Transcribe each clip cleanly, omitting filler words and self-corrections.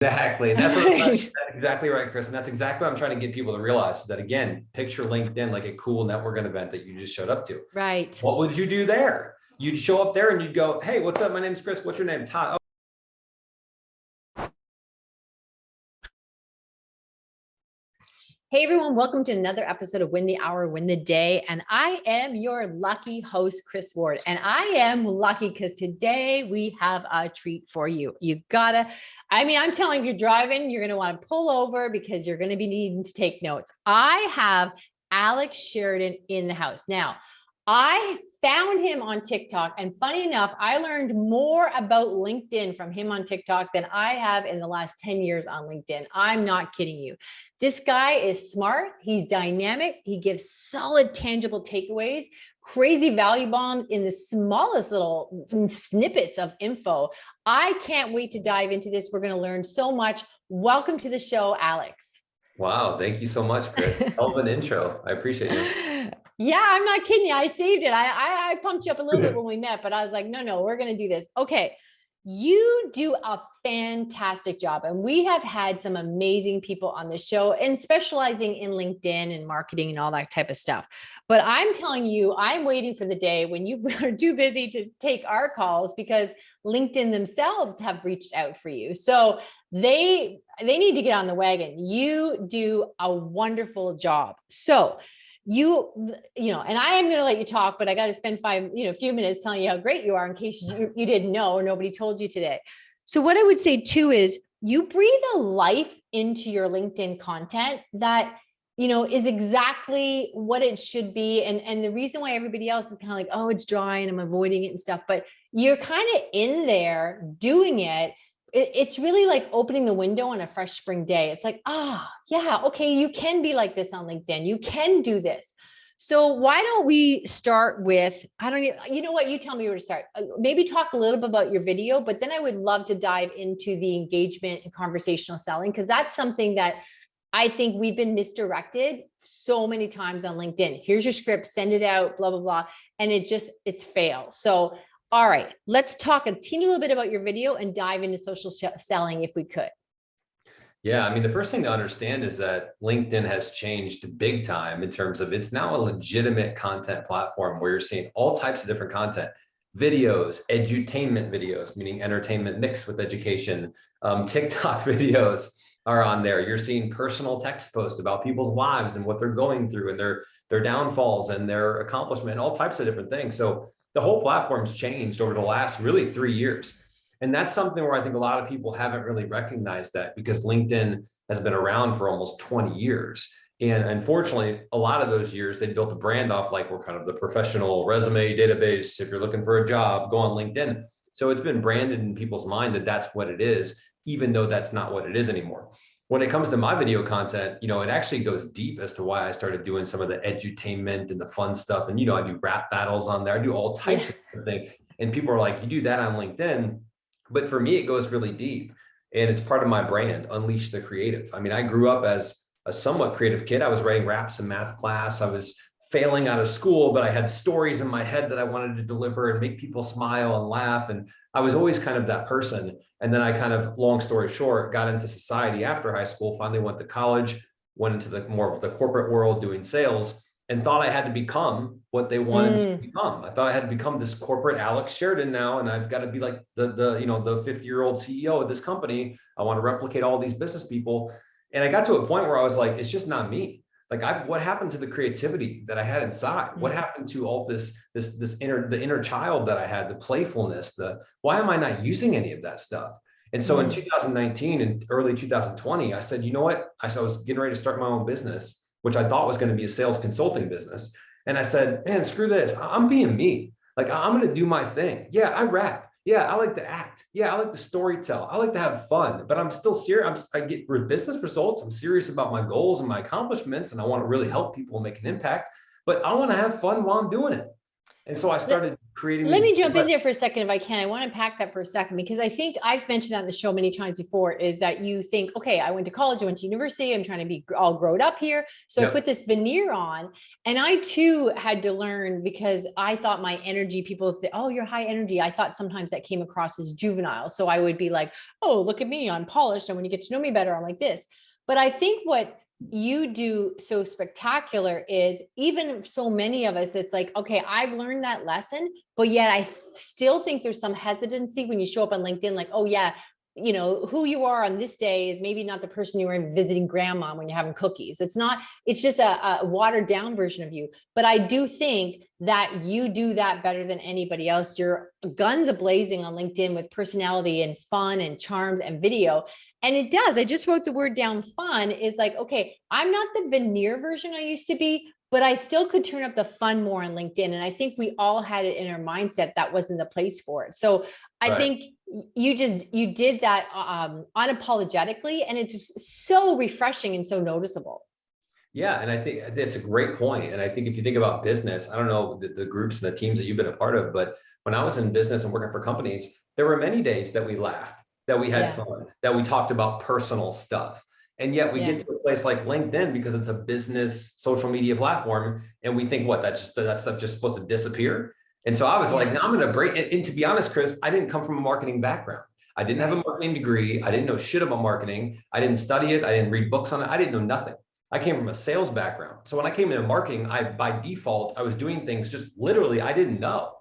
Exactly. And that's what that's exactly right, Chris. And that's exactly what I'm trying to get people to realize is that, again, picture LinkedIn like a cool networking event that you just showed up to. Right. What would you do there? You'd show up there and you'd go, hey, what's up? My name's Chris. What's your name? Todd. Hey everyone, welcome to another episode of Win the Hour, Win the Day. And I am your lucky host, Chris Ward. And I am lucky because today we have a treat for you. I'm telling you, you're driving, you're going to want to pull over because you're going to be needing to take notes. I have Alex Sheridan in the house. Now, I found him on TikTok, and funny enough, I learned more about LinkedIn from him on TikTok than I have in the last 10 years on LinkedIn. I'm not kidding you. This guy is smart. He's dynamic. He gives solid, tangible takeaways, crazy value bombs in the smallest little snippets of info. I can't wait to dive into this. We're going to learn so much. Welcome to the show, Alex. Wow. Thank you so much, Chris. Hell of an intro. I appreciate you. Yeah, I'm not kidding you. I saved it. I pumped you up a little bit when we met, but I was like, no, we're going to do this. Okay. You do a fantastic job. And we have had some amazing people on the show and specializing in LinkedIn and marketing and all that type of stuff. But I'm telling you, I'm waiting for the day when you are too busy to take our calls because LinkedIn themselves have reached out for you. So they need to get on the wagon. You do a wonderful job. So and I am going to let you talk, but I got to spend a few minutes telling you how great you are in case you didn't know or nobody told you today. So what I would say too is you breathe a life into your LinkedIn content that, is exactly what it should be. And the reason why everybody else is kind of like, oh, it's dry and I'm avoiding it and stuff, but you're kind of in there doing it. It's really like opening the window on a fresh spring day. It's like, yeah, okay, you can be like this on LinkedIn. You can do this. So why don't we start with, you know what, you tell me where to start. Maybe talk a little bit about your video, but then I would love to dive into the engagement and conversational selling, because that's something that I think we've been misdirected so many times on LinkedIn. Here's your script, send it out, blah, blah, blah. And it's failed. So all right, let's talk a teeny little bit about your video and dive into social selling if we could. Yeah, I mean, the first thing to understand is that LinkedIn has changed big time in terms of it's now a legitimate content platform where you're seeing all types of different content, videos, edutainment videos, meaning entertainment mixed with education, TikTok videos are on there. You're seeing personal text posts about people's lives and what they're going through and their downfalls and their accomplishment, all types of different things. So the whole platform's changed over the last really 3 years. And that's something where I think a lot of people haven't really recognized that because LinkedIn has been around for almost 20 years. And unfortunately, a lot of those years, they built a brand off like we're kind of the professional resume database. If you're looking for a job, go on LinkedIn. So it's been branded in people's mind that that's what it is, even though that's not what it is anymore. When it comes to my video content, it actually goes deep as to why I started doing some of the edutainment and the fun stuff. And, I do rap battles on there. I do all types of things. And people are like, you do that on LinkedIn. But for me, it goes really deep. And it's part of my brand, Unleash the Creative. I mean, I grew up as a somewhat creative kid. I was writing raps in math class. I was failing out of school, but I had stories in my head that I wanted to deliver and make people smile and laugh. And I was always kind of that person. And then I kind of, long story short, got into society after high school, finally went to college, went into the more of the corporate world doing sales, and thought I had to become what they wanted me to become. I thought I had to become this corporate Alex Sheridan now, and I've got to be like the 50-year-old CEO of this company. I want to replicate all these business people. And I got to a point where I was like, it's just not me. Like, what happened to the creativity that I had inside? What happened to all the inner child that I had, the playfulness, why am I not using any of that stuff? And so in 2019 and early 2020, I said, you know what? I was getting ready to start my own business, which I thought was going to be a sales consulting business. And I said, man, screw this. I'm being me. Like, I'm going to do my thing. Yeah, I rap. Yeah, I like to act. Yeah, I like to storytell. I like to have fun, but I'm still serious. I get business results. I'm serious about my goals and my accomplishments, and I want to really help people make an impact, but I want to have fun while I'm doing it. And so I started creating Let these. me jump in there for a second if I can. I want to unpack that for a second because I think I've mentioned that on the show many times before is that you think, okay, I went to college, I went to university, I'm trying to be all grown up here. So I put this veneer on and I too had to learn because I thought my energy, people say, oh, you're high energy. I thought sometimes that came across as juvenile. So I would be like, oh, look at me, I'm polished. And when you get to know me better, I'm like this. But I think what you do so spectacular is even so many of us, it's like, okay, I've learned that lesson, but yet I still think there's some hesitancy when you show up on LinkedIn, like, oh yeah, you know, who you are on this day is maybe not the person you were visiting grandma when you're having cookies. It's not, it's just a watered down version of you. But I do think that you do that better than anybody else. You're guns a-blazing on LinkedIn with personality and fun and charms and video. And it does. I just wrote the word down, fun is like, okay, I'm not the veneer version I used to be, but I still could turn up the fun more on LinkedIn. And I think we all had it in our mindset that wasn't the place for it. So I think you did that unapologetically, and it's so refreshing and so noticeable. Yeah, and I think it's a great point. And I think if you think about business, I don't know the groups and the teams that you've been a part of, but when I was in business and working for companies, there were many days that we laughed, that we had fun, that we talked about personal stuff. And yet we get to a place like LinkedIn because it's a business social media platform. And we think, what, that stuff just supposed to disappear. And so I was like, I'm going to break it. And to be honest, Chris, I didn't come from a marketing background. I didn't have a marketing degree. I didn't know shit about marketing. I didn't study it. I didn't read books on it. I didn't know nothing. I came from a sales background. So when I came into marketing, by default, I was doing things just literally I didn't know.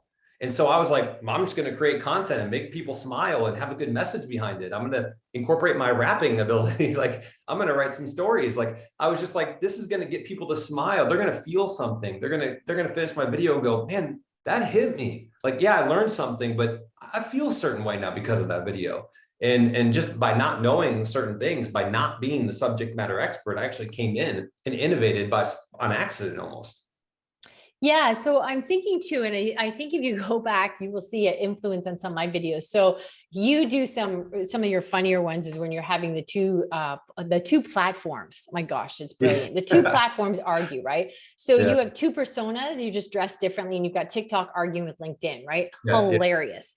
And so I was like, I'm just going to create content and make people smile and have a good message behind it. I'm going to incorporate my rapping ability. Like, I'm going to write some stories. Like, I was just like, this is going to get people to smile. They're going to feel something. They're going to finish my video and go, man, that hit me. Like, yeah, I learned something, but I feel a certain way now because of that video. And just by not knowing certain things, by not being the subject matter expert, I actually came in and innovated on accident almost. Yeah, so I'm thinking too, and I think if you go back, you will see an influence on some of my videos. So you do some of your funnier ones is when you're having the two platforms. My gosh, it's brilliant. The two platforms argue, right? So you have two personas, you just dress differently, and you've got TikTok arguing with LinkedIn, right? Hilarious.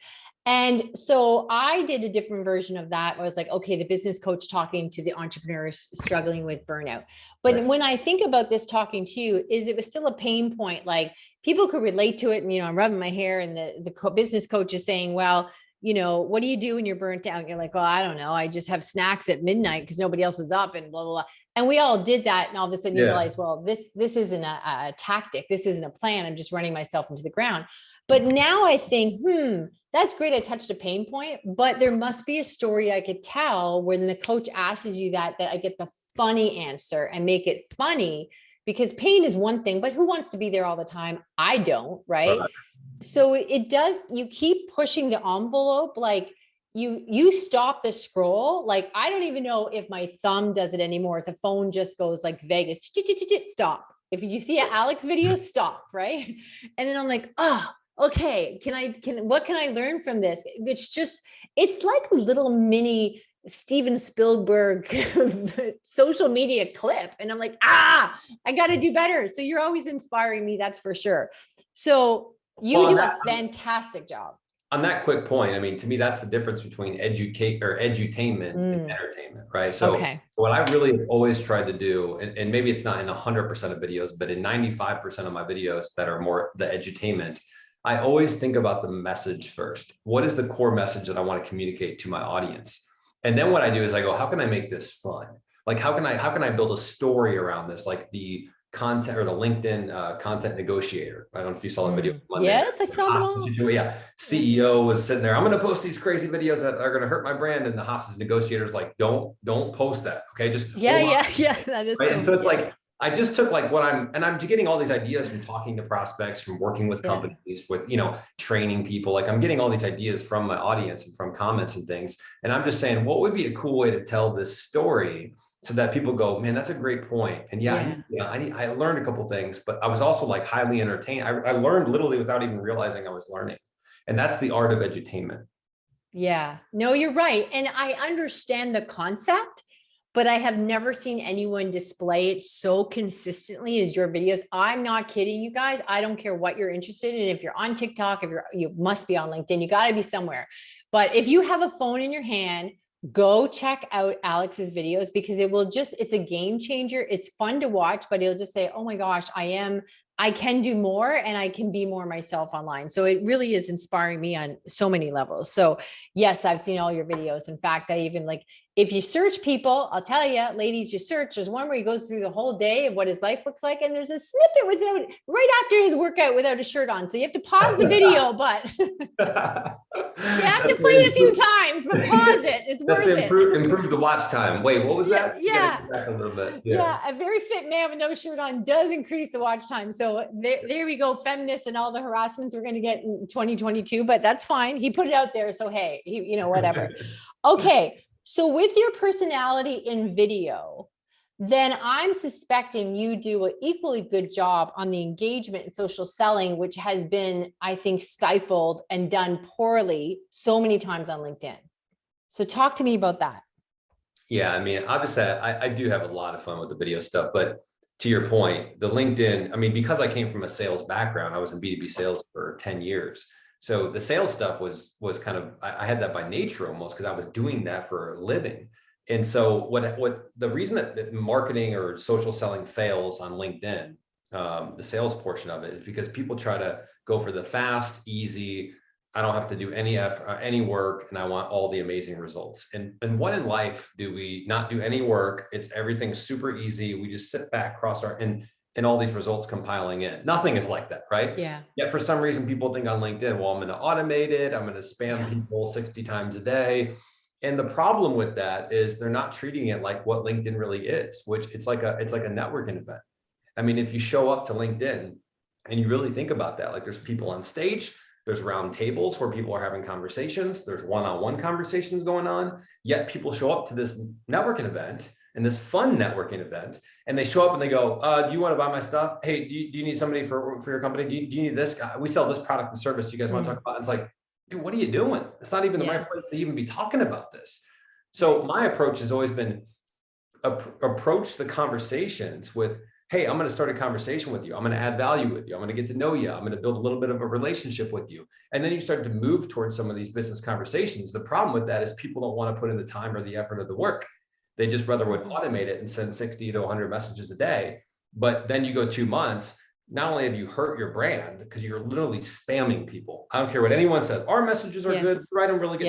And so I did a different version of that. I was like, okay, the business coach talking to the entrepreneurs struggling with burnout. But when I think about this talking to you, it was still a pain point. Like people could relate to it. And, I'm rubbing my hair and the business coach is saying, well, what do you do when you're burnt out? And you're like, well, I don't know. I just have snacks at midnight because nobody else is up and blah, blah, blah. And we all did that. And all of a sudden you realize, well, this isn't a tactic. This isn't a plan. I'm just running myself into the ground. But now I think, that's great. I touched a pain point, but there must be a story I could tell when the coach asks you that I get the funny answer and make it funny, because pain is one thing, but who wants to be there all the time? I don't, right? So it does, you keep pushing the envelope, like you stop the scroll. Like, I don't even know if my thumb does it anymore. If the phone just goes like Vegas, stop. If you see an Alex video, stop, right? And then I'm like, okay, what can I learn from this? It's like a little mini Steven Spielberg social media clip. And I'm like, I got to do better. So you're always inspiring me. That's for sure. So you do a fantastic job. On that quick point, I mean, to me, that's the difference between edutainment and entertainment, right? So what I really have always tried to do, and maybe it's not in 100% of videos, but in 95% of my videos that are more the edutainment, I always think about the message first. What is the core message that I want to communicate to my audience? And then what I do is I go, how can I make this fun? Like, how can I build a story around this? Like the content or the LinkedIn content negotiator. I don't know if you saw the video. Yes, I saw them all. Yeah. CEO was sitting there. I'm going to post these crazy videos that are going to hurt my brand. And the hostage negotiator's like, don't post that. Okay. Just yeah. That is right? So it's like, I just took like I'm getting all these ideas from talking to prospects, from working with companies, with, training people. Like, I'm getting all these ideas from my audience and from comments and things. And I'm just saying, what would be a cool way to tell this story so that people go, man, that's a great point. And I learned a couple things, but I was also like highly entertained. I learned literally without even realizing I was learning. And that's the art of edutainment. Yeah, no, you're right. And I understand the concept, but I have never seen anyone display it so consistently as your videos. I'm not kidding you guys. I don't care what you're interested in. If you're on TikTok, you must be on LinkedIn, you got to be somewhere. But if you have a phone in your hand, go check out Alex's videos, because it's a game changer. It's fun to watch, but it'll just say, oh my gosh, I can do more and I can be more myself online. So it really is inspiring me on so many levels. So yes, I've seen all your videos. In fact, I even if you search people, I'll tell you, ladies, you search, there's one where he goes through the whole day of what his life looks like. And there's a snippet right after his workout without a shirt on. So you have to pause the video, but you have to play it a few times, but pause it. It's worth it. Improve the watch time. Wait, what was that? Yeah. Back a little bit. Yeah. A very fit man with no shirt on does increase the watch time. So there we go. Feminists and all the harassments we're going to get in 2022, but that's fine. He put it out there. So, hey, whatever. Okay. So with your personality in video, then I'm suspecting you do an equally good job on the engagement and social selling, which has been, I think, stifled and done poorly so many times on LinkedIn. So talk to me about that. Yeah, I mean, obviously, I do have a lot of fun with the video stuff, but to your point, the LinkedIn, I mean, because I came from a sales background, I was in B2B sales for 10 years. So the sales stuff was kind of, I had that by nature almost, because I was doing that for a living. And so what the reason that marketing or social selling fails on LinkedIn, the sales portion of it, is because people try to go for the fast, easy, I don't have to do any effort, any work, and I want all the amazing results. And what in life do we not do any work? It's everything super easy. We just sit back, cross our, and all these results compiling in. Nothing is like that, right? Yeah. Yet for some reason, people think on LinkedIn, well, I'm going to automate it. I'm going to spam people 60 times a day. And the problem with that is they're not treating it like what LinkedIn really is, which it's like a networking event. I mean, if you show up to LinkedIn and you really think about that, like there's people on stage, there's round tables where people are having conversations, there's one-on-one conversations going on, yet people show up to this networking event and this fun networking event, and they show up and they go, do you want to buy my stuff? Hey, do you need somebody for your company? Do you need this? We sell this product and service. Do you guys want to talk about it? It's like, dude, what are you doing? It's not even the right place to even be talking about this. So my approach has always been approach the conversations with, hey, I'm going to start a conversation with you. I'm going to add value with you. I'm going to get to know you. I'm going to build a little bit of a relationship with you. And then you start to move towards some of these business conversations. The problem with that is people don't want to put in the time or the effort or the work. They just rather would automate it and send 60 to 100 messages a day. But then you go 2 months, not only have you hurt your brand, because you're literally spamming people. I don't care what anyone says. Our messages are good. Write them really good.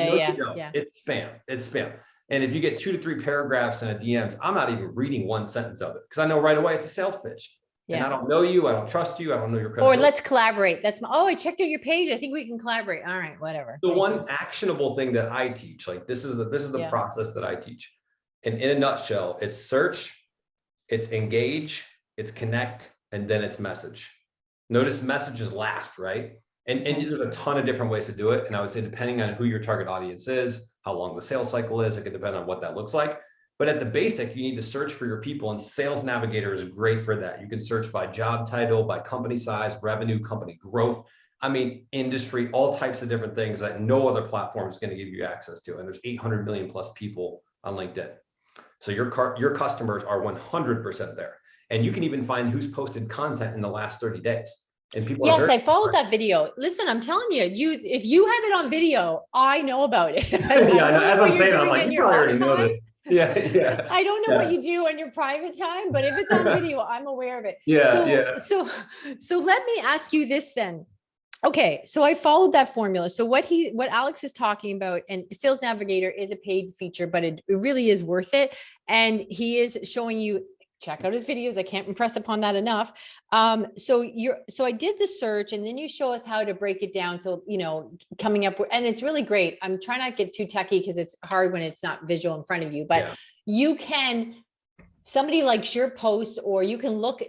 It's spam. It's spam. And if you get 2 to 3 paragraphs in a DMs, I'm not even reading one sentence of it, because I know right away it's a sales pitch. Yeah. And I don't know you. I don't trust you. I don't know your credibility. Or let's collaborate. I checked out your page. I think we can collaborate. All right, whatever. The one actionable thing that I teach, like this is the process that I teach. And in a nutshell, it's search, it's engage, it's connect, and then it's message. Notice message is last, right? And there's a ton of different ways to do it. And I would say, depending on who your target audience is, how long the sales cycle is, it can depend on what that looks like. But at the basic, you need to search for your people, and Sales Navigator is great for that. You can search by job title, by company size, revenue, company growth. I mean, industry, all types of different things that no other platform is going to give you access to. And there's 800 million plus people on LinkedIn. So your customers are 100% there. And you can even find who's posted content in the last 30 days. And people. Yes, I followed that video. Listen, I'm telling you, if you have it on video, I know about it. As I'm saying, I'm like, you probably already know this. Yeah. I don't know what you do on your private time, but if it's on video, I'm aware of it. So let me ask you this then. Okay, so I followed that formula. So what Alex is talking about, and Sales Navigator is a paid feature, but it really is worth it. And he is showing you, check out his videos. I can't impress upon that enough. So I did the search, and then you show us how to break it down. So, coming up with, and it's really great. I'm trying not to get too techie because it's hard when it's not visual in front of you, but you can, somebody likes your posts, or you can look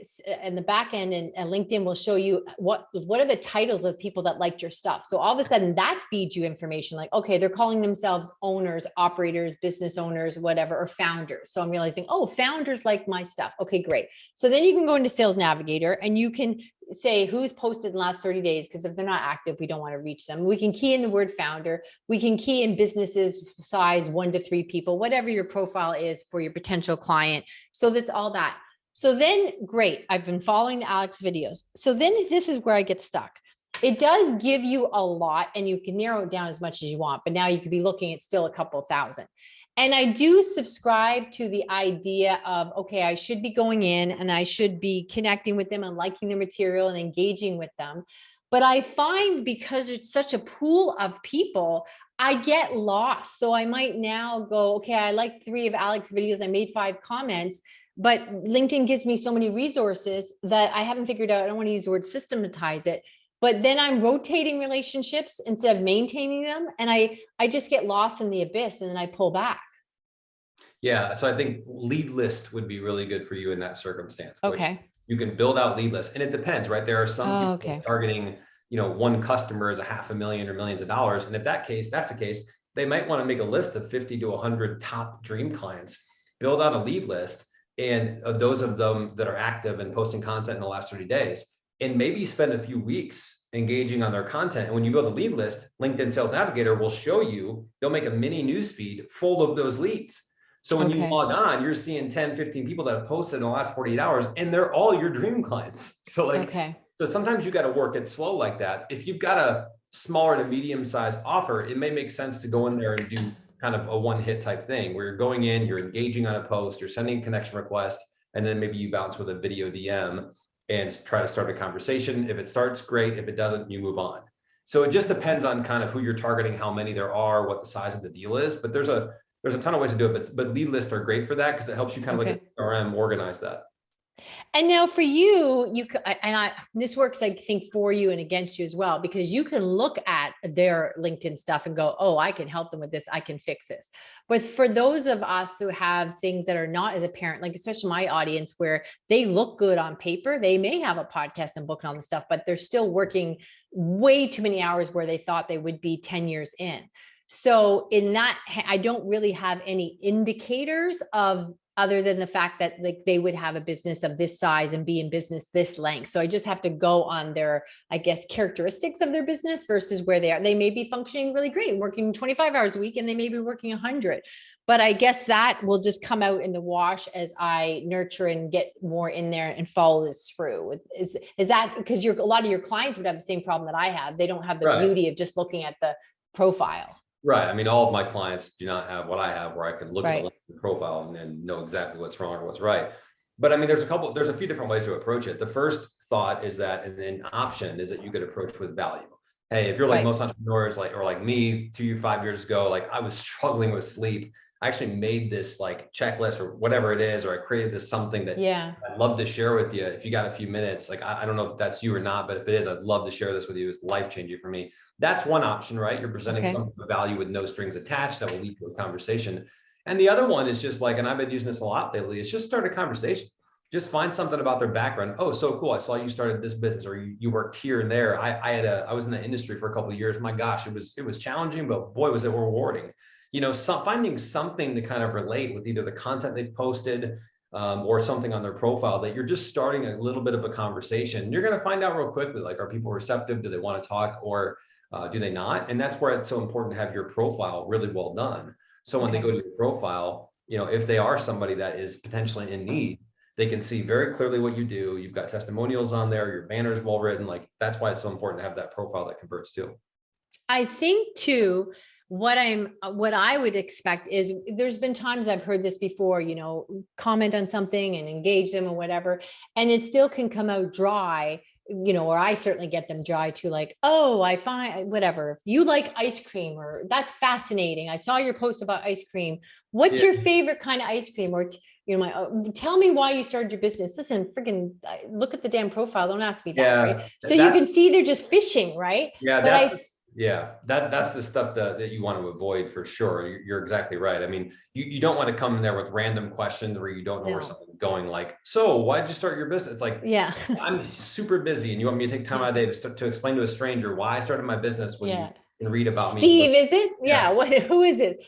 in the back end, and LinkedIn will show you what are the titles of people that liked your stuff. So all of a sudden that feeds you information like, okay, they're calling themselves owners, operators, business owners, whatever, or founders. So I'm realizing, oh, founders like my stuff. Okay, great. So then you can go into Sales Navigator and you can say who's posted in the last 30 days, because if they're not active, we don't want to reach them. We can key in the word founder. We can key in businesses size 1 to 3 people, whatever your profile is for your potential client. So that's all that. So then, great. I've been following the Alex videos. So then this is where I get stuck. It does give you a lot and you can narrow it down as much as you want, but now you could be looking at still a couple thousand. And I do subscribe to the idea of, okay, I should be going in and I should be connecting with them and liking their material and engaging with them. But I find because it's such a pool of people, I get lost. So I might now go, okay, I like 3 of Alex's videos. I made 5 comments, but LinkedIn gives me so many resources that I haven't figured out. I don't want to use the word systematize it, but then I'm rotating relationships instead of maintaining them. And I just get lost in the abyss and then I pull back. Yeah. So I think lead list would be really good for you in that circumstance. Okay. You can build out lead lists, and it depends, right? There are some people targeting, one customer is $500,000 or millions of dollars. And if that's the case, they might want to make a list of 50 to 100 top dream clients, build out a lead list, and those of them that are active and posting content in the last 30 days, and maybe spend a few weeks engaging on their content. And when you build a lead list, LinkedIn Sales Navigator will show you, they'll make a mini newsfeed full of those leads. So when you log on, you're seeing 10, 15 people that have posted in the last 48 hours, and they're all your dream clients. So so sometimes you got to work it slow like that. If you've got a smaller to medium sized offer, it may make sense to go in there and do kind of a one-hit type thing where you're going in, you're engaging on a post, you're sending a connection request, and then maybe you bounce with a video DM and try to start a conversation. If it starts, great. If it doesn't, you move on. So it just depends on kind of who you're targeting, how many there are, what the size of the deal is. But there's a ton of ways to do it, but lead lists are great for that because it helps you kind of like a CRM organize that. And now for you, this works, I think, for you and against you as well, because you can look at their LinkedIn stuff and go, oh, I can help them with this. I can fix this. But for those of us who have things that are not as apparent, like especially my audience, where they look good on paper, they may have a podcast and book and all this stuff, but they're still working way too many hours where they thought they would be 10 years in. So in that, I don't really have any indicators of other than the fact that like they would have a business of this size and be in business this length. So I just have to go on their, I guess, characteristics of their business versus where they are. They may be functioning really great, working 25 hours a week, and they may be working 100. But I guess that will just come out in the wash as I nurture and get more in there and follow this through. Is that because a lot of your clients would have the same problem that I have? They don't have the beauty of just looking at the profile. Right. I mean, all of my clients do not have what I have, where I can look at the profile and know exactly what's wrong or what's right. But I mean, there's a few different ways to approach it. The first thought is that, and an option is that you could approach with value. Hey, if you're like most entrepreneurs, or like me 5 years ago, like I was struggling with sleep. I actually made this like checklist or whatever it is, or I created this something that I'd love to share with you. If you got a few minutes, like, I don't know if that's you or not, but if it is, I'd love to share this with you. It's life-changing for me. That's one option, right? You're presenting something of value with no strings attached that will lead to a conversation. And the other one is just like, and I've been using this a lot lately, it's just start a conversation. Just find something about their background. Oh, so cool. I saw you started this business, or you worked here and there. I was in the industry for a couple of years. My gosh, it was challenging, but boy, was it rewarding. Finding something to kind of relate with either the content they've posted or something on their profile that you're just starting a little bit of a conversation. You're going to find out real quickly, like, are people receptive? Do they want to talk, or do they not? And that's where it's so important to have your profile really well done. So when they go to your profile, if they are somebody that is potentially in need, they can see very clearly what you do. You've got testimonials on there, your banner's well written. Like, that's why it's so important to have that profile that converts too. I think too, what I would expect is, there's been times I've heard this before, comment on something and engage them or whatever, and it still can come out dry, or I certainly get them dry too, like, oh, I find whatever, you like ice cream, or that's fascinating. I saw your post about ice cream. What's your favorite kind of ice cream? Or, tell me why you started your business. Listen, freaking look at the damn profile. Don't ask me that, right? So you can see they're just fishing, right? Yeah, that's the stuff that you want to avoid for sure. You're exactly right. I mean, you don't want to come in there with random questions where you don't know where something's going. Like, so why'd you start your business? Like, I'm super busy, and you want me to take time out of the day to explain to a stranger why I started my business when you can read about Steve, me. is it? Yeah. Who is it?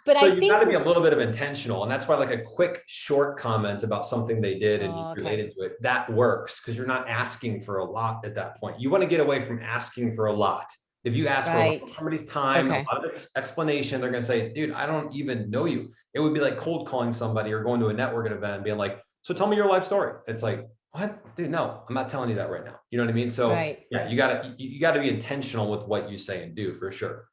But So I you got think, to be a little bit of intentional. And that's why like a quick short comment about something they did and you oh, okay, related to it, that works because you're not asking for a lot at that point. You want to get away from asking for a lot. If you ask for a lot of right. somebody's time, a Okay, lot of explanation, they're going to say, dude, I don't even know you. It would be like cold calling somebody or going to a networking event and being like, so tell me your life story. It's like, what? Dude, no, I'm not telling you that right now. You know what I mean? So right. yeah, you gotta be intentional with what you say and do for sure.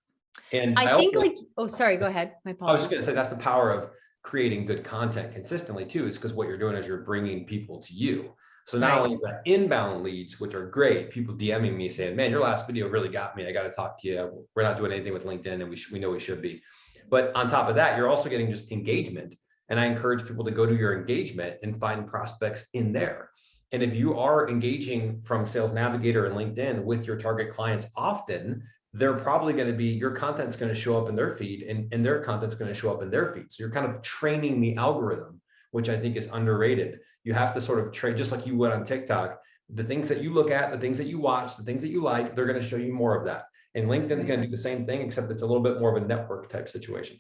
And I I think also like, oh, sorry, go ahead. My I was just apologies. going to say that's the power of creating good content consistently too, is because what you're doing is you're bringing people to you. So not Right. only is that inbound leads, which are great, people DMing me saying, man, your last video really got me. I got to talk to you. We're not doing anything with LinkedIn and we know we should be. But on top of that, you're also getting just engagement. And I encourage people to go to your engagement and find prospects in there. And if you are engaging from Sales Navigator and LinkedIn with your target clients often, they're probably going to be, your content's going to show up in their feed and their content's going to show up in their feed. So you're kind of training the algorithm, which I think is underrated. You have to sort of train, just like you would on TikTok, the things that you look at, the things that you watch, the things that you like, they're going to show you more of that. And LinkedIn's going to do the same thing, except it's a little bit more of a network type situation.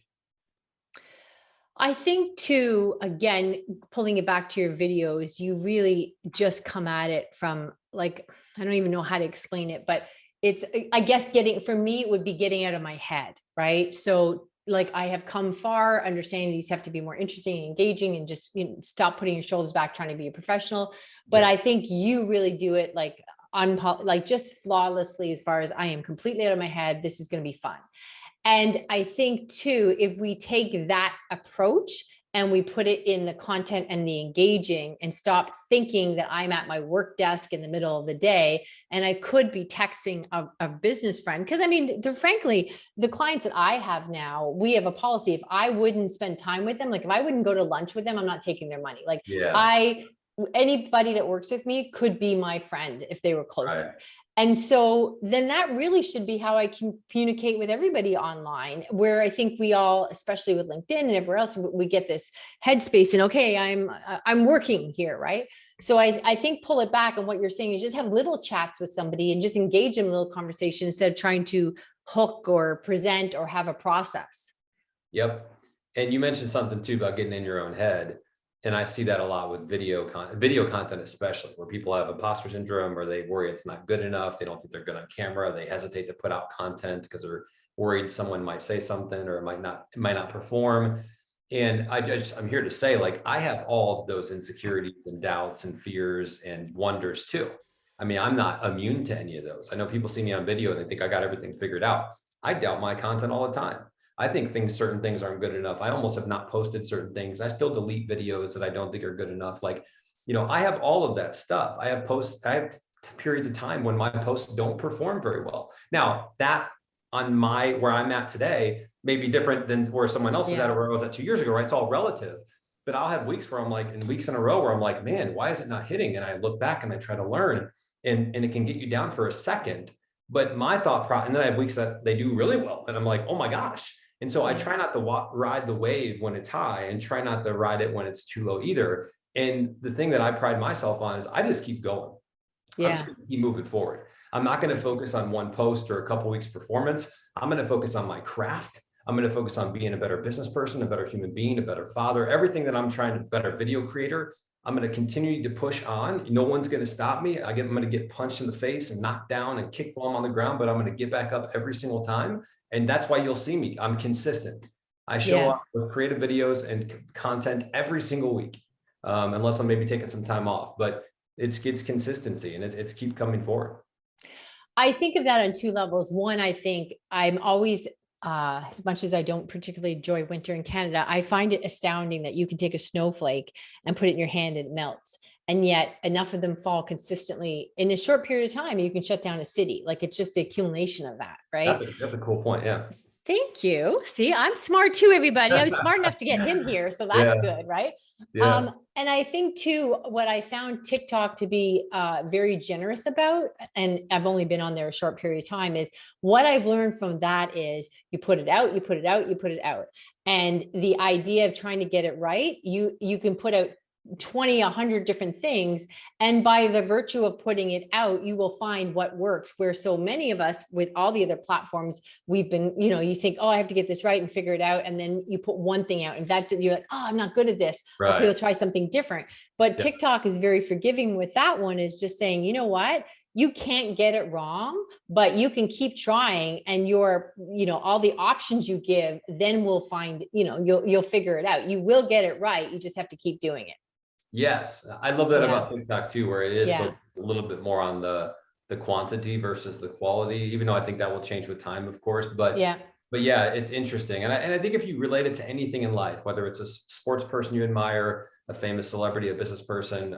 I think too, again, pulling it back to your videos, you really just come at it from like, I don't even know how to explain it, but it's, I guess getting, for me, it would be getting out of my head, right? So like I have come far understanding these have to be more interesting and engaging and just, you know, stop putting your shoulders back, trying to be a professional. But Yeah. I think you really do it like like just flawlessly as far as I am completely out of my head. This is going to be fun. And I think too, if we take that approach and we put it in the content and the engaging and stop thinking that I'm at my work desk in the middle of the day and I could be texting a business friend. Because I mean, frankly, the clients that I have now, we have a policy. If I wouldn't spend time with them, like if I wouldn't go to lunch with them, I'm not taking their money. Like Yeah. I, anybody that works with me could be my friend if they were closer. Right. And so then that really should be how I communicate with everybody online, where I think we all, especially with LinkedIn and everywhere else, we get this headspace and okay, I'm working here, right? So I think pull it back, and what you're saying is just have little chats with somebody and just engage in a little conversation instead of trying to hook or present or have a process. Yep. And you mentioned something too about getting in your own head. And I see that a lot with video content, especially where people have imposter syndrome or they worry it's not good enough. They don't think they're good on camera. They hesitate to put out content because they're worried someone might say something or it might not perform. And I'm here to say, like, I have all of those insecurities and doubts and fears and wonders too. I mean, I'm not immune to any of those. I know people see me on video and they think I got everything figured out. I doubt my content all the time. I think certain things aren't good enough. I almost have not posted certain things. I still delete videos that I don't think are good enough. Like, I have all of that stuff. I have periods of time when my posts don't perform very well. Now that on where I'm at today may be different than where someone else is at or where I was at 2 years ago, right? It's all relative. But I'll have weeks where I'm like, in weeks in a row where I'm like, man, why is it not hitting? And I look back and I try to learn and it can get you down for a second. But my thought process, and then I have weeks that they do really well. And I'm like, oh my gosh. And so I try not to ride the wave when it's high and try not to ride it when it's too low either. And the thing that I pride myself on is I just keep going. I'm just Yeah. going to keep moving forward. I'm not going to focus on one post or a couple weeks performance. I'm going to focus on my craft. I'm going to focus on being a better business person, a better human being, a better father, everything that I'm trying to better video creator. I'm going to continue to push on. No one's going to stop me. I'm going to get punched in the face and knocked down and kicked while I'm on the ground, but I'm going to get back up every single time. And that's why you'll see me. I'm consistent. I show up with creative videos and content every single week, unless I'm maybe taking some time off. But it's consistency and it's keep coming forward. I think of that on two levels. One, I think I'm always, as much as I don't particularly enjoy winter in Canada, I find it astounding that you can take a snowflake and put it in your hand and it melts. And yet enough of them fall consistently in a short period of time, you can shut down a city. Like it's just the accumulation of that, right? That's a cool point. Yeah. Thank you. See, I'm smart too, everybody. I was smart enough to get him here. So that's Yeah. good, right? Yeah. And I think too, what I found TikTok to be very generous about, and I've only been on there a short period of time, is what I've learned from that is you put it out, you put it out, you put it out. And the idea of trying to get it right, you can put out 20, 100 different things. And by the virtue of putting it out, you will find what works. Where so many of us with all the other platforms, we've been, you think, oh, I have to get this right and figure it out. And then you put one thing out and that you're like, oh, I'm not good at this. Right. Okay, we'll try something different. But Yeah. TikTok is very forgiving with that one, is just saying, you know what? You can't get it wrong, but you can keep trying, and all the options you give, then we'll find, you'll figure it out. You will get it right. You just have to keep doing it. Yes, I love that Yeah. about TikTok too, where it is Yeah. focused a little bit more on the quantity versus the quality, even though I think that will change with time, of course. But Yeah. yeah, it's interesting. And I think if you relate it to anything in life, whether it's a sports person you admire, a famous celebrity, a business person,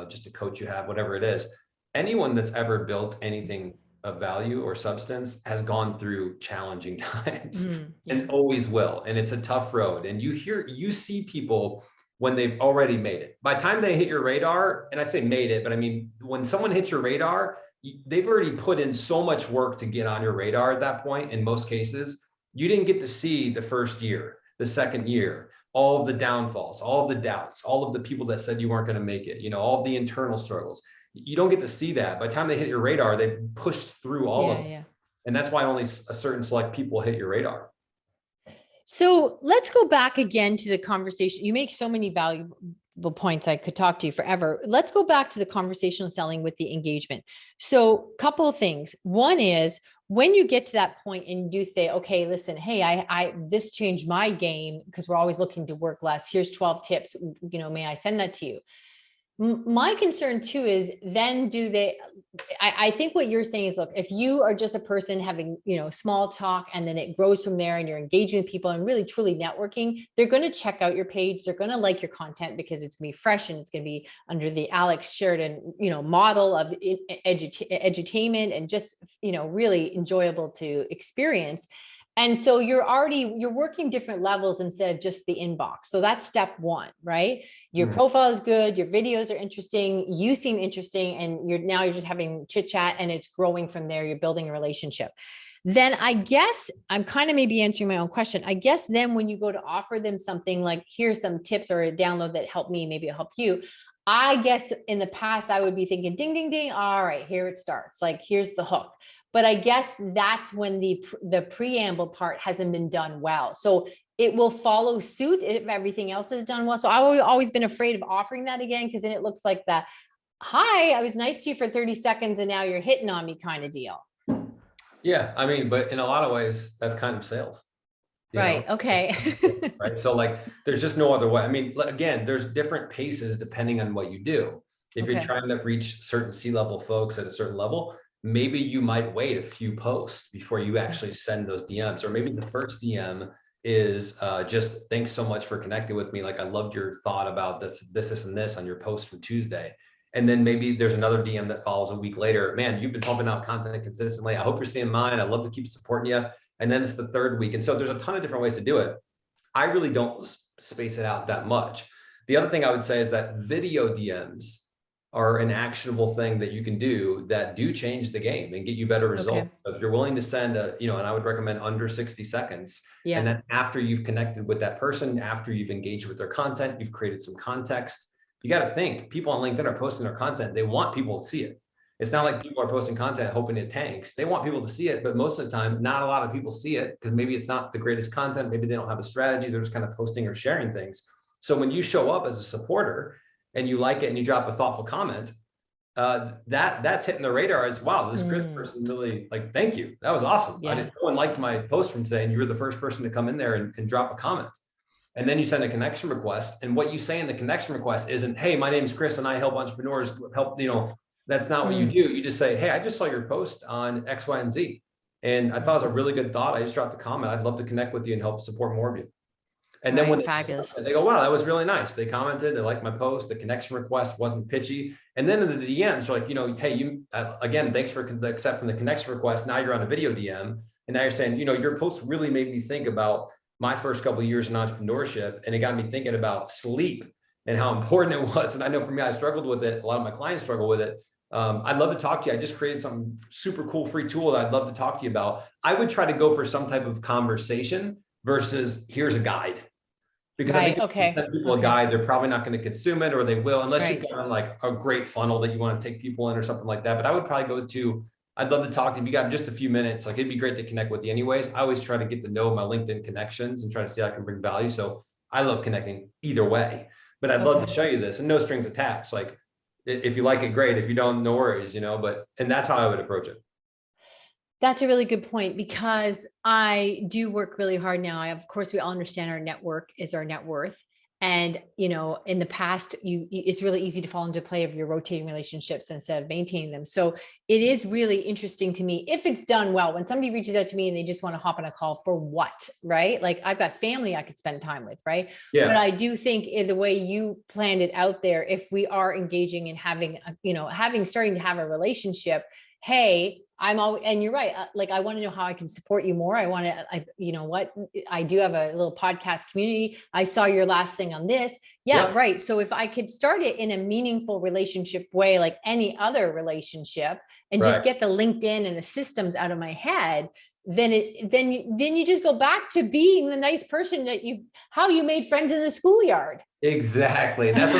just a coach you have, whatever it is, anyone that's ever built anything of value or substance has gone through challenging times Yeah. and always will. And it's a tough road. And you see people when they've already made it. By the time they hit your radar, and I say made it, but I mean, when someone hits your radar, they've already put in so much work to get on your radar at that point. In most cases, you didn't get to see the first year, the second year, all of the downfalls, all of the doubts, all of the people that said you weren't going to make it, all of the internal struggles. You don't get to see that. By the time they hit your radar, they've pushed through all of them. Yeah. And that's why only a certain select people hit your radar. So let's go back again to the conversation. You make so many valuable points. I could talk to you forever. Let's go back to the conversational selling with the engagement. So couple of things. One is, when you get to that point and you do say, okay, listen, hey, I this changed my game, because we're always looking to work less. Here's 12 tips. May I send that to you? My concern too is, then I think what you're saying is, look, if you are just a person having, small talk, and then it grows from there and you're engaging with people and really truly networking, they're going to check out your page. They're going to like your content because it's going to be fresh and it's going to be under the Alex Sheridan, model of edutainment, and just, really enjoyable to experience. And so you're working different levels instead of just the inbox. So that's step one, right? Your profile is good. Your videos are interesting. You seem interesting. And you're just having chit chat, and it's growing from there. You're building a relationship. Then I guess I'm kind of maybe answering my own question. I guess then when you go to offer them something like, here's some tips or a download that helped me, maybe it'll help you. I guess in the past, I would be thinking, ding, ding, ding. All right, here it starts. Like, here's the hook. But I guess that's when the preamble part hasn't been done well. So it will follow suit if everything else is done well. So I've always been afraid of offering that again, because then it looks like the, hi, I was nice to you for 30 seconds and now you're hitting on me kind of deal. Yeah, I mean, but in a lot of ways, that's kind of sales. Right. Okay. Right. So like, there's just no other way. I mean, again, there's different paces depending on what you do. If you're trying to reach certain C-level folks at a certain level, maybe you might wait a few posts before you actually send those DMs, or maybe the first DM is just, thanks so much for connecting with me. Like, I loved your thought about this, and this on your post from Tuesday. And then maybe there's another DM that follows a week later. Man, you've been pumping out content consistently. I hope you're seeing mine. I'd love to keep supporting you. And then it's the third week. And so there's a ton of different ways to do it. I really don't space it out that much. The other thing I would say is that video DMs are an actionable thing that you can do that do change the game and get you better results. So if you're willing to send and I would recommend under 60 seconds. Yeah. And that's after you've connected with that person, after you've engaged with their content, you've created some context. You got to think, people on LinkedIn are posting their content. They want people to see it. It's not like people are posting content hoping it tanks. They want people to see it, but most of the time, not a lot of people see it, because maybe it's not the greatest content. Maybe they don't have a strategy. They're just kind of posting or sharing things. So when you show up as a supporter and you like it and you drop a thoughtful comment, that's hitting the radar as, wow, this Chris person really, like, thank you. That was awesome. Yeah. No one liked my post from today, and you were the first person to come in there and drop a comment. And then you send a connection request. And what you say in the connection request isn't, hey, my name's Chris and I help entrepreneurs help, that's not what you do. You just say, hey, I just saw your post on X, Y, and Z. And I thought it was a really good thought. I just dropped a comment. I'd love to connect with you and help support more of you. And then when they go, wow, that was really nice. They commented, they liked my post. The connection request wasn't pitchy. And then in the DMs, you're like, hey, again, thanks for accepting the connection request. Now you're on a video DM. And now you're saying, your post really made me think about my first couple of years in entrepreneurship. And it got me thinking about sleep and how important it was. And I know for me, I struggled with it. A lot of my clients struggle with it. I'd love to talk to you. I just created some super cool free tool that I'd love to talk to you about. I would try to go for some type of conversation versus here's a guide. Because I think if you Okay. send people a guide, they're probably not going to consume it, or they will, unless you've got like a great funnel that you want to take people in or something like that. But I would probably go to, I'd love to talk to you. If you got just a few minutes, like it'd be great to connect with you anyways. I always try to get to know my LinkedIn connections and try to see how I can bring value. So I love connecting either way, but I'd love to show you this and no strings attached. Like if you like it, great. If you don't, no worries, and that's how I would approach it. That's a really good point, because I do work really hard now. Of course, we all understand our network is our net worth. And, in the past, it's really easy to fall into play of your rotating relationships instead of maintaining them. So it is really interesting to me if it's done well, when somebody reaches out to me and they just want to hop on a call for what, right? Like I've got family I could spend time with, right? Yeah. But I do think in the way you planned it out there, if we are engaging in having, starting to have a relationship, hey, and you're right. Like, I want to know how I can support you more. I do have a little podcast community. I saw your last thing on this. Yeah. Yep. Right. So if I could start it in a meaningful relationship way, like any other relationship, and just get the LinkedIn and the systems out of my head, then you just go back to being the nice person how you made friends in the schoolyard. Exactly. That's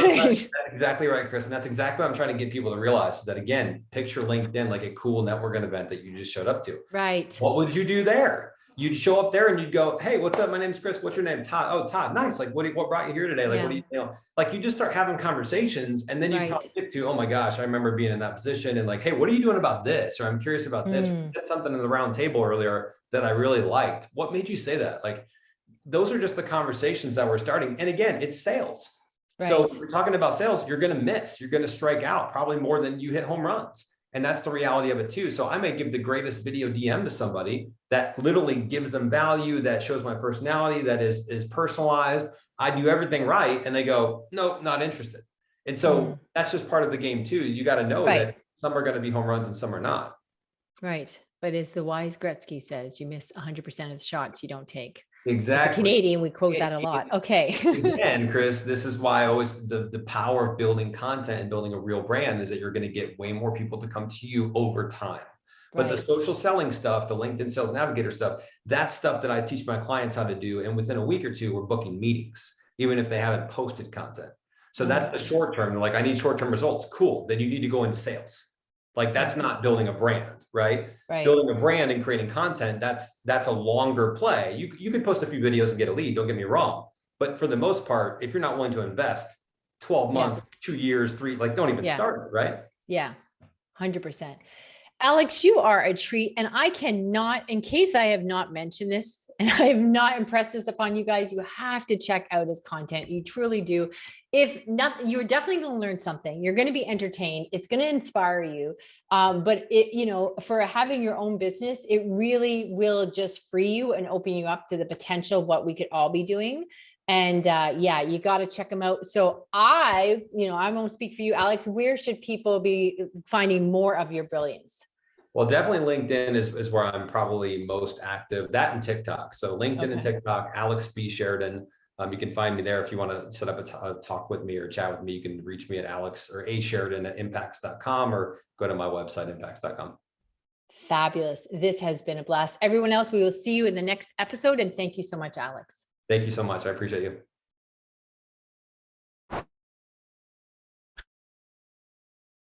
exactly right, Chris. And that's exactly what I'm trying to get people to realize, is that, again, picture LinkedIn like a cool networking event that you just showed up to. Right. What would you do there? You'd show up there and you'd go, hey, what's up? My name's Chris. What's your name? Todd. Oh, Todd. Nice. Like, what brought you here today? Like, what do you, like, you just start having conversations, and then you probably get to, oh my gosh, I remember being in that position, and like, hey, what are you doing about this? Or I'm curious about this. You said something in the round table earlier that I really liked. What made you say that? Like, those are just the conversations that we're starting. And again, it's sales. Right. So if we're talking about sales, you're going to miss, you're going to strike out probably more than you hit home runs. And that's the reality of it too. So I may give the greatest video DM to somebody that literally gives them value, that shows my personality, that is personalized. I do everything right. And they go, nope, not interested. And so that's just part of the game too. You got to know that some are going to be home runs and some are not. Right. But as the wise Gretzky says, you miss 100% of the shots you don't take. Exactly. As a Canadian, we quote that a lot. Okay. And Chris, this is why I always, the power of building content and building a real brand is that you're going to get way more people to come to you over time. But the social selling stuff, the LinkedIn Sales Navigator stuff, that's stuff that I teach my clients how to do. And within a week or two, we're booking meetings, even if they haven't posted content. So that's the short term. Like, I need short-term results. Cool. Then you need to go into sales. Like, that's not building a brand, right? Building a brand and creating content, that's a longer play. You could post a few videos and get a lead, don't get me wrong. But for the most part, if you're not willing to invest 12 months, 2 years, 3, like, don't even start it, right? Yeah, 100%. Alex, you are a treat. And I cannot, in case I have not mentioned this, and I have not impressed this upon you guys, you have to check out his content. You truly do. If not, you're definitely going to learn something. You're going to be entertained. It's going to inspire you. But for having your own business, it really will just free you and open you up to the potential of what we could all be doing. And you got to check them out. So I won't speak for you, Alex. Where should people be finding more of your brilliance? Well, definitely LinkedIn is where I'm probably most active. That and TikTok. So LinkedIn and TikTok, Alex B. Sheridan. You can find me there. If you want to set up a talk with me or chat with me, you can reach me at Alex or asheridan@impacts.com, or go to my website, impacts.com. Fabulous. This has been a blast. Everyone else, we will see you in the next episode. And thank you so much, Alex. Thank you so much. I appreciate you.